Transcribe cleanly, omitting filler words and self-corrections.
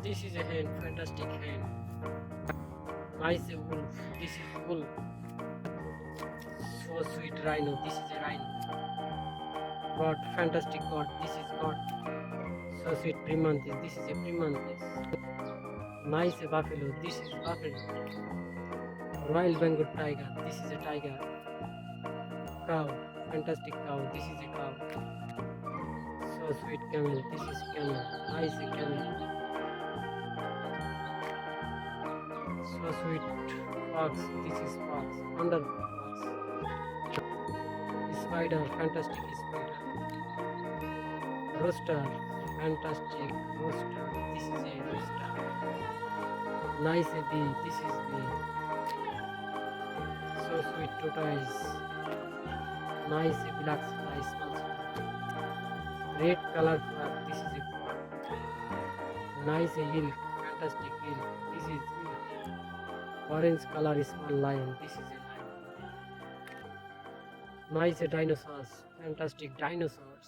This is a hen, fantastic hen. Nice a wolf. This is wolf. So sweet rhino. This is a rhino. God, fantastic God. This is God. So sweet primantis. This is a primantis. Nice a buffalo. This is buffalo. Royal Bengal tiger. This is a tiger. Cow. Fantastic cow. This is a cow. So sweet camel. This is camel. Nice a camel. So sweet fox. This is fox. Wonderful fox. Spider. Fantastic spider. Rooster. Fantastic rooster. This is a rooster. Nice a bee. This is bee. So sweet tortoise. Nice a black fly. Small small. Red color frog. This is a frog. Nice a elk. Fantastic elk. This is elk. Orange color is small lion. This is a lion. Nice a dinosaurs. Fantastic dinosaurs.